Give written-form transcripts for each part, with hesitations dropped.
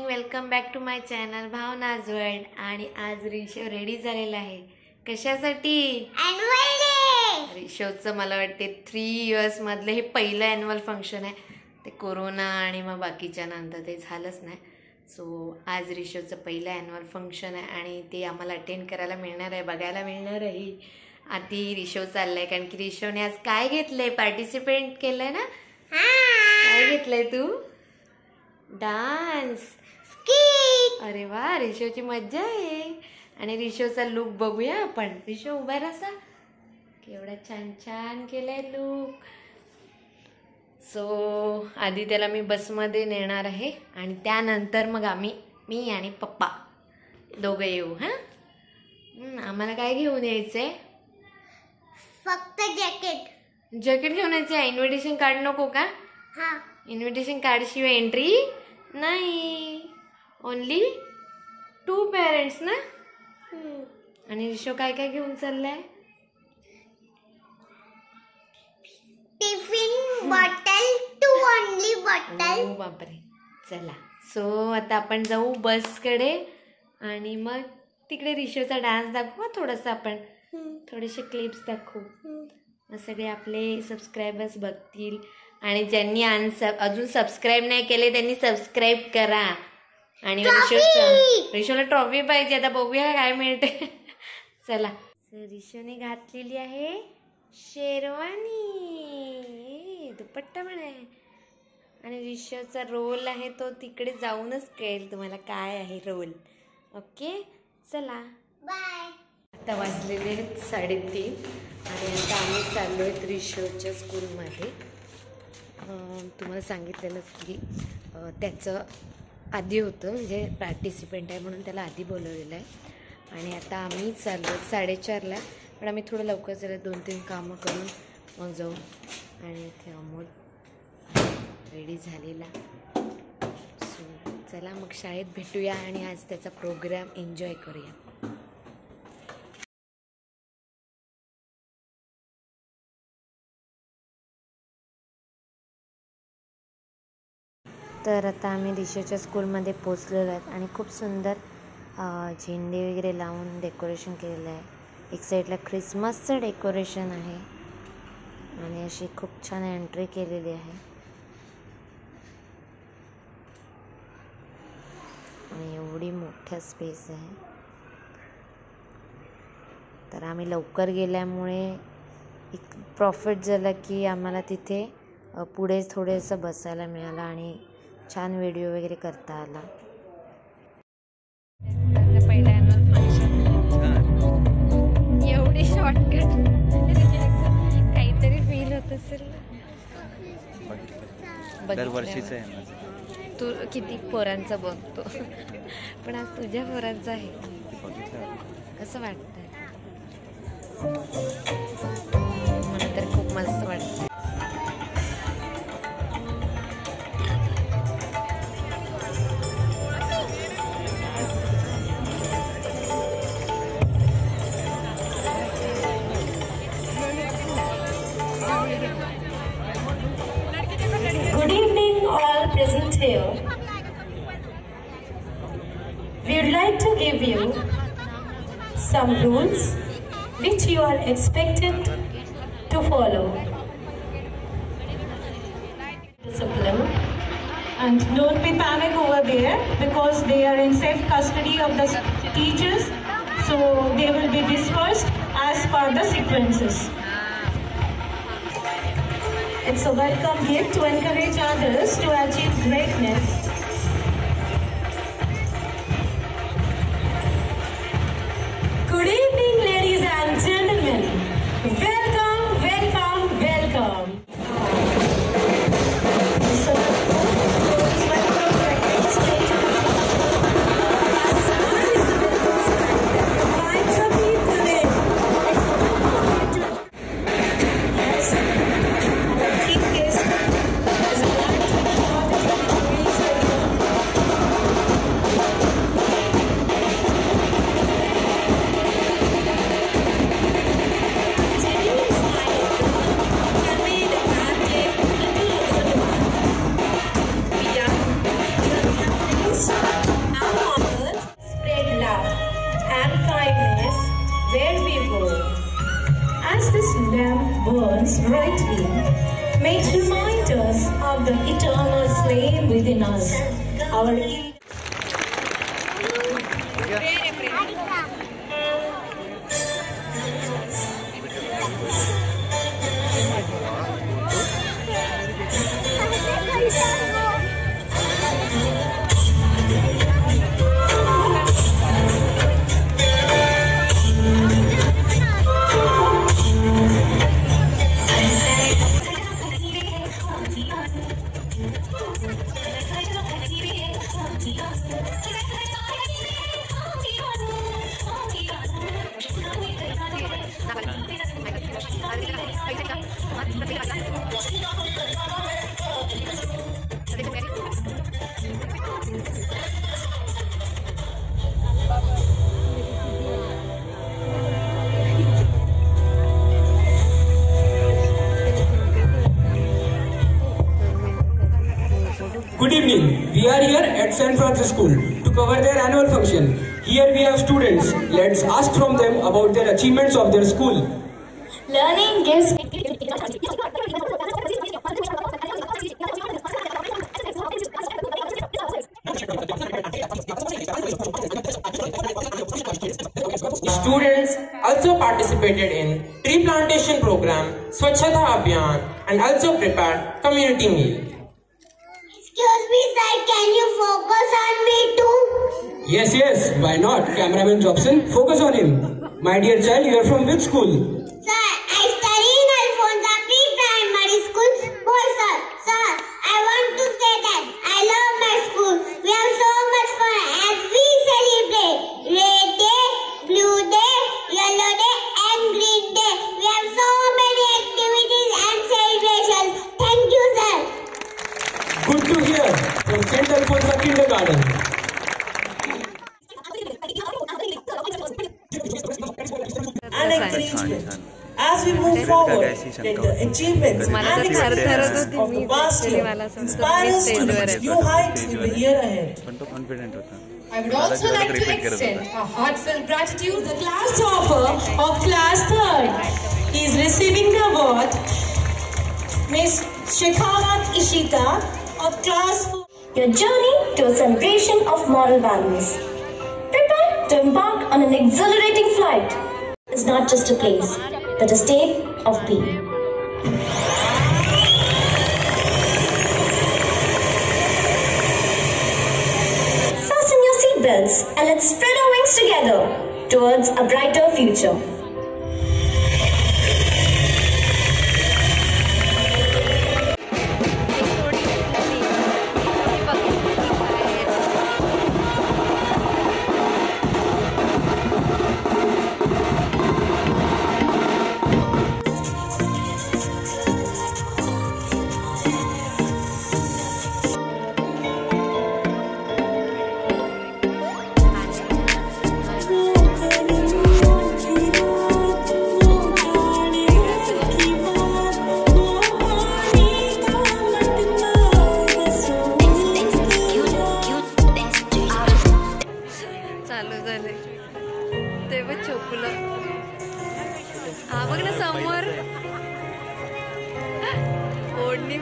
Welcome back to my channel Bhavna's world. आणि आज Rishav ready झालेला आहे. कशासाठी? Annual day. रिशवचं मला वाटते 3 इयर्स मधले हे पहिलं ॲन्युअल फंक्शन आहे. ते कोरोना आणि मग बाकीच्या नंतर ते झालंच नाही. सो आज रिशवचं पहिलं ॲन्युअल फंक्शन आहे आणि ते आम्हाला अटेंड करायला मिळणार आहे, बघायला मिळणार आहे. आधी रिशव चाललाय कारण की रिशवने आज काय घेतलंय, पार्टिसिपेट केलंय ना. काय घेतलंय तू? डान्स. अरे वा, रिशवची मज्जा आहे. आणि रिशवचा लुक बघूया आपण. रिशव उभा राहा. केवढा छान छान केलाय लुक. सो आधी त्याला मी बसमध्ये नेणार आहे आणि त्यानंतर मग मी आणि पप्पा दोघं येऊ. आम्हाला काय घेऊन यायचंय? फक्त जॅकेट घेऊन यायचं. इन्व्हिटेशन कार्ड नको का? इन्व्हिटेशन कार्ड शिवाय एंट्री नाही. ओनली 2 पेरेंट्स ना. आणि रिशव काय काय घेऊन चाललाय? Tiffin bottle, 2 only bottle. ओ बापरे. चला, सो आता आपण जाऊ बसकडे आणि मग तिकडे रिशवचा डान्स दाखवू. थोडासा आपण थोडेसे क्लिप्स दाखवू. मग सगळे आपले सबस्क्रायबर्स बघतील. आणि ज्यांनी अजून सबस्क्राईब नाही केले त्यांनी सबस्क्राईब करा. आणि रिशवला ट्रॉफी पाहिजे. आता बघूया काय मिळते. चला, रिशवने घातलेली आहे शेरवानी, दुपट्टा पण आहे. आणि रिशवचा रोल आहे तो तिकडे जाऊनच कळेल तुम्हाला काय आहे रोल. ओके, चला बाय. आता वाजलेले आहेत 3:30 आणि आता आम्ही चाललो आहेत रिशवच्या स्कूलमध्ये. तुम्हाला सांगितलेलंच की त्याचं आधी होतं, म्हणजे पार्टिसिपेंट आहे म्हणून त्याला आधी बोलवलेलं आहे. आणि आता आम्ही चाललो 4:30ला. पण आम्ही थोडं लवकर झालं, 2-3 कामं करून मग जाऊ. आणि इथे अमोल रेडी झालेला. सो चला मग शाळेत भेटूया आणि आज त्याचा प्रोग्राम एन्जॉय करूया. तर आता आम्ही रिशवच्या स्कूलमध्ये पोचलेलो आहेत आणि खूप सुंदर झेंडे वगैरे लावून डेकोरेशन केलेलं आहे. एक साईडला ख्रिसमसचं डेकोरेशन आहे आणि अशी खूप छान एंट्री केलेली आहे. आणि एवढी मोठा स्पेस आहे. तर आम्ही लवकर गेल्यामुळे एक प्रॉफिट झाला की आम्हाला तिथे पुढे थोडंसं बसायला मिळालं आणि छान व्हिडिओ वगैरे करता आला. पहिला ॲन्युअल फंक्शन एवढी शॉर्टकट काहीतरी फील होत असेल. दरवर्षीच आहे. तू किती पोरांचं बघतो, पण आज तुझ्या पोरांचं आहे. कसं वाटतंय? मला तर खूप मस्त वाटतं. Good evening, all present here. We would like to give you some rules which you are expected to follow. Discipline. And don't be panic over there because they are in safe custody of the teachers, so they will be dispersed as per the sequences. It's a welcome gift to encourage others to achieve greatness. Good evening, ladies and gentlemen. Welcome, welcome, welcome. Chief guest is a the eternal flame within us. Our Good evening. We are here at St. Francis School to cover their annual function. Here we have students. Let's ask from them about their achievements of their school. learning gives Students also participated in tree plantation program, Swachhata Abhiyan, and also prepared community meal. Excuse me, sir. Can you focus on me too? Yes, why not? Cameraman Jobson, focus on him. My dear child, you are from which school? Sir, I study in Alfonso Pre-Primary School, Borsar. Sir, I want to say that I love my school. We have so much fun as we celebrate Red Day, Blue Day, Yellow Day, and Green Day. We have so many activities and celebrations. Thank you, sir. Good to hear. From St. Alfonso Kindergarten. And encouragement. As we move forward, let the achievements and experiences of the past year inspire us to reach new heights in the year ahead. I would also like to extend a heartfelt gratitude to the class topper of class 3rd. He is receiving the award, Miss Shekhawat Ishita of class 4. your journey to a celebration of moral values. Prepare to embark on an exhilarating flight. It's not just a place, but a state of being. Fasten your seatbelts and let's spread our wings together towards a brighter future. चालू झाले ते बघ चोकुला हा बघ ना समोर ओढणी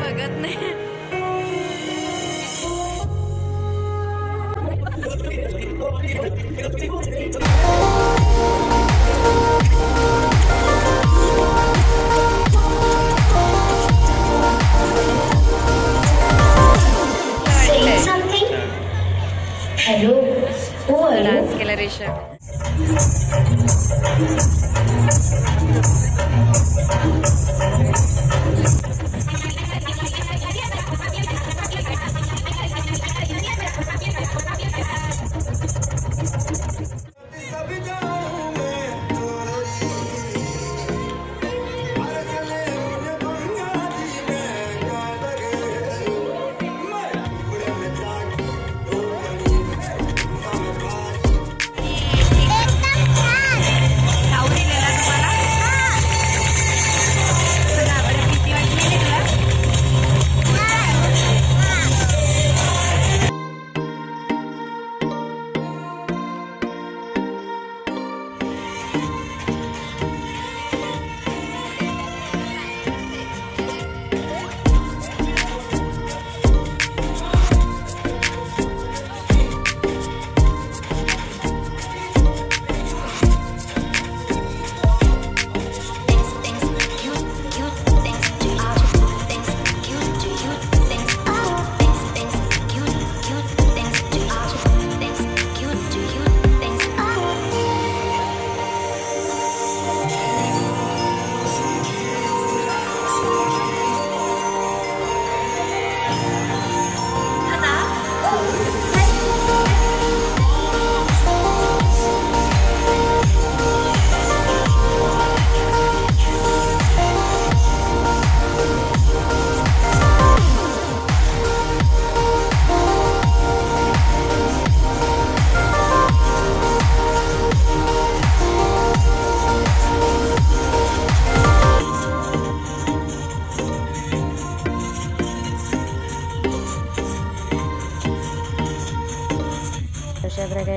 बघत नाही Something? Hello, who are you? Dance केला रेशा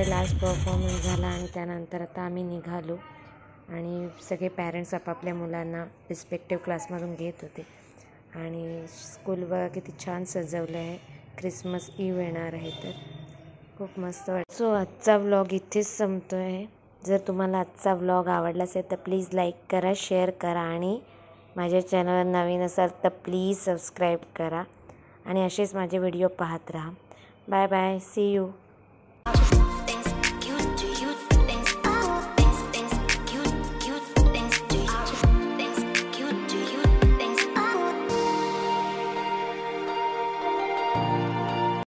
लास्ट परफॉर्मन्स झाला आणि त्यानंतर आता आम्ही निघालो आणि सगळे पॅरेंट्स आपापल्या मुलांना रिस्पेक्टिव्ह क्लासमधून घेत होते आणि स्कूल बघा किती छान सजवलं आहे. क्रिसमस इव्ह येणार आहे तर खूप मस्त वाटतं. सो आजचा व्लॉग इथेच संपतो आहे. जर तुम्हाला आजचा व्लॉग आवडला असेल तर प्लीज लाईक करा, शेअर करा आणि माझ्या चॅनलवर नवीन असाल तर प्लीज सबस्क्राईब करा आणि असेच माझे व्हिडिओ पाहत राहा. Bye bye, see you.